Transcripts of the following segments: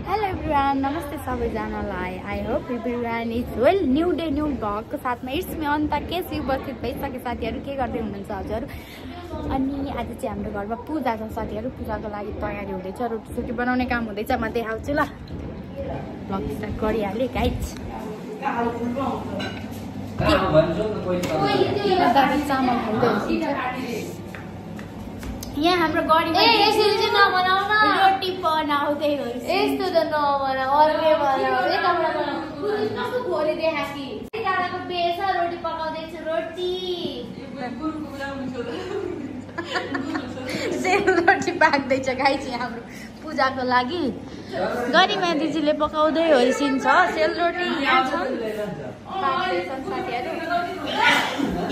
Hello everyone, नमस्ते सबैजनालाई. I hope everyone is well. New day, new vlog को साथमा इट्स मी अन्ता के उपस्थित भइसके साथीहरु के गर्दै हुनुहुन्छ हजुर. अनि आज चाहिँ हाम्रो घरमा पूजा छ साथीहरु. पूजाको लागि तयारी हुँदैछ. रोटी सोटी बनाउने काम हुँदैछ. म देखाउँछु ल. भ्लग स्टार्ट गरिहाले गाइस. चामल खाउँदै यहाँ हाम्रो गाडीमा यसरी चाहिँ नबनाउ न रोटी बनाउँदै हो. यस्तो त नबनाउ अर्कै बनाउ यताबाट बनाउ कस्तो घोरी देखा कि दादाको बेस रोटी पकाउँदै छु रोटी रोटी पाक्दैछ गाइस यहाँ हाम्रो पूजाको लागि. गरिमा दिदीले पकाउँदै होइसिन्छ. सेलरोटी यहाँ छन् पाक्दैछन् साथीहरु.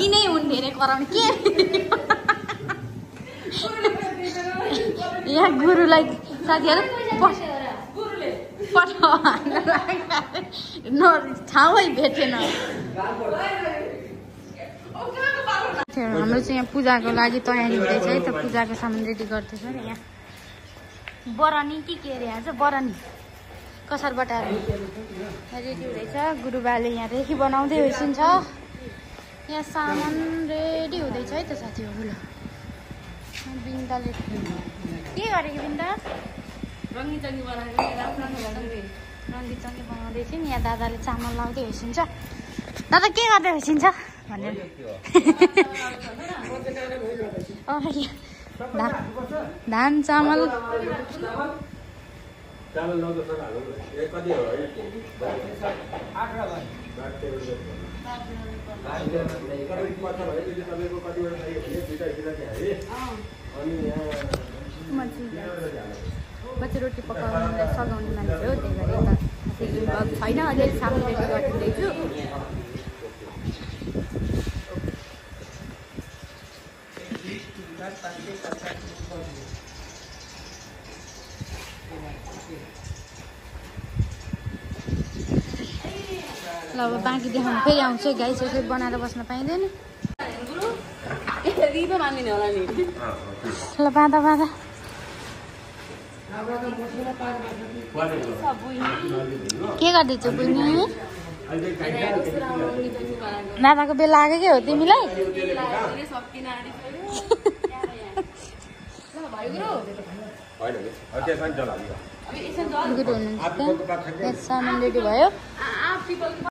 यिनै हुन् धेरै कराउने के यहाँ गुरुलाई साथीहरु ठाउँै भेटेन. हाम्रो चाहिँ यहाँ पूजाको लागि तयारी हुँदैछ है त. पूजाको सामान रेडी गर्दैछ नि. यहाँ बरानी के अरे आज बरानी कसरबाट रेडी हुँदैछ. गुरुबाले यहाँ रेखी बनाउँदै होइसिन्छ. यहाँ सामान रेडी हुँदैछ है त साथीहरु. ल बिन्दाले के गरेको बिन्दा रङ्गी चङ्गी बनाउँदै थियो नि. यहाँ दादाले चामल लाउँदै होइसिन्छ. दादा के गर्दै होइसिन्छ भनेर धान चामल पछि रोटी पकाउनुलाई सघाउने मान्छे हो. त्यही भएर यता छैन. अलिअलि सामान रेडी गरिदिँदैछु. ल अब बाँकी देखाउनु फेरि आउँछ गाइस. यसरी बनाएर बस्न पाइँदैन. ल बाँधा बाँधा के गर्दैछौ बहिनी? दादाको बेला आएको के हो तिमीलाई? सामान रेडी भयो.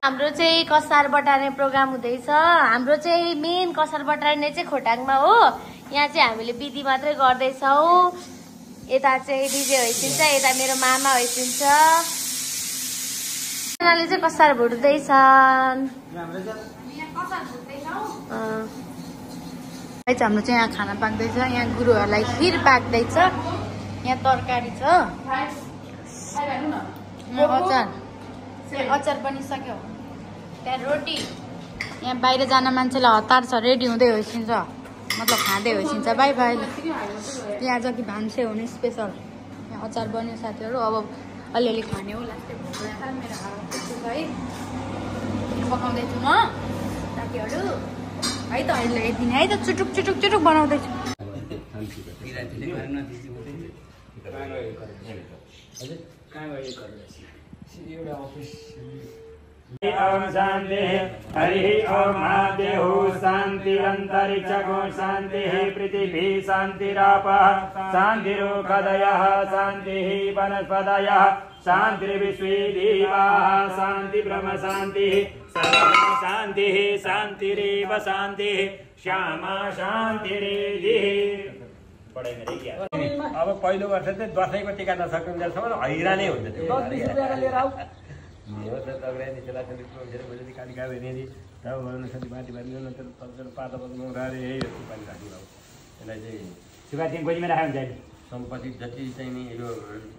हाम्रो चाहिँ कसार बटार्ने प्रोग्राम हुँदैछ. हाम्रो चाहिँ मेन कसार बटार्ने चाहिँ खोटाङमा हो. यहाँ चाहिँ हामीले विधि मात्रै गर्दैछौँ. यता चाहिँ डिजे होइसिन्छ. यता मेरो मामा होइसिन्छ. उनीहरूले चाहिँ कसार भुट्दैछन्. हाम्रो चाहिँ यहाँ खाना पाक्दैछ. यहाँ गुरुहरूलाई खिर पाक्दैछ. यहाँ तरकारी छ. अचार बनिसक्यो. त्यहाँ रोटी. यहाँ बाहिर जान मान्छेलाई हतार छ. रेडी हुँदै होइसिन्छ. मतलब खाँदै होइसिन्छ. By by. यहाँ आज कि भान्से हुने स्पेसल. यहाँ अचार बन्यो साथीहरू. अब अलिअलि खाने हो. लास्टै मेरो हात छ है. पकाउँदैछु म साथीहरू है त. अहिले यति नै है त. चुटुक चुटुक चुटुक बनाउँदैछु. ओम शांति हरि ओम आदेहु शांति अंतरिक्षको शांति पृथिवी शांतिरापः शांतिरुखदयः शांतिः वनस्पतयः शांतिर्विश्वे देवाः शांति ब्रह्म शांतिः शांतिः शांतिरेव शांतिः श्यामा शांतिरेधिः. अब पहिलो वर्ष चाहिँ दसैँको टिका नसकिन्जेलसम्म हैरा नै हुन्छ. सम्पत्ति जति चाहिँ नि यो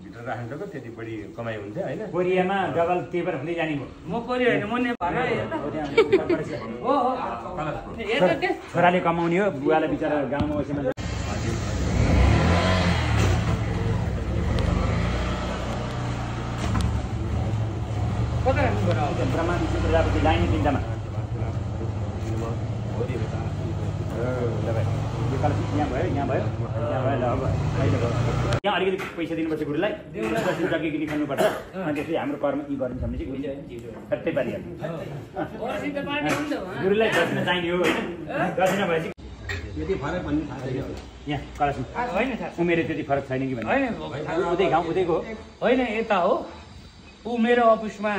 भित्र राख्नु सक्यो त्यति बढी कमाइ हुन्छ होइन. कोरियामा डबल पेपर हुँदै जाने भयो. म कोरिया होइन म छोराले कमाउने हो. बुवालाई बिचरा गाउँमा बसेमा ब्रह्मा विष्णु प्रजापति लाइने तिनटामा यहाँ भयो यहाँ भयो ल अब अहिले भयो यहाँ अलिकति पैसा दिनुपर्छ गुरुलाई जग्गी गिनी खानुपर्छ अनि त्यसपछि हाम्रो कर्म यी गर्नु छ भने चाहिँ सट्टै पारिहाल्नु गुरुलाई दक्षिणा चाहिने हो होइन दक्षिणा भएपछि यति फरक भन्ने थाहा छैन यहाँ कलासमा होइन उमेर त्यति फरक छैन कि भन्ने उतै गाउँ उतैको होइन यता हो ऊ मेरो अफिसमा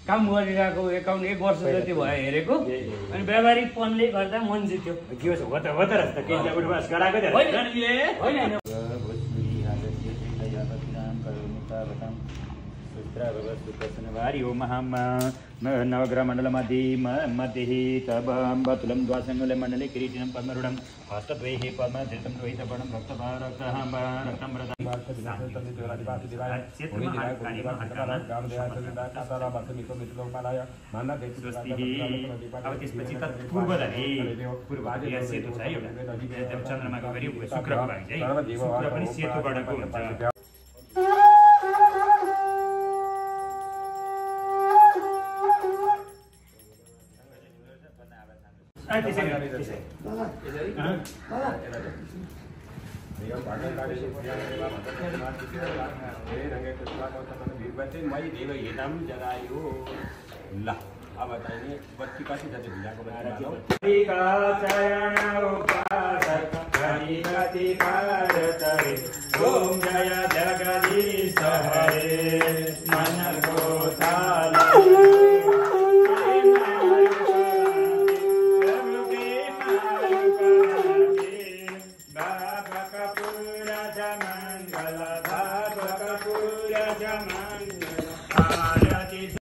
काम गरिरहेको एकाउन्ट 1 वर्ष जति भयो हेरेको अनि व्यावहारिकपनले गर्दा मन जित्यो के हो त रस्ता केही उठवास गराएको भारी हो नवग्रह मण्डल मध्ये तबुलं द्वासङ्गुले मण्डले किरीटिनं पद्मरूढं हस्तद्वैः पद्मधृतं रोहित वर्णं अब त्यसपछि त पूर्वधारे सेतो छ एउटा चन्द्रमाको गरी शुक्रको भाग चाहिँ शुक्र पनि सेतो वर्णको हुन्छ ल अब चाहिने बत्ती कति जति भिजाको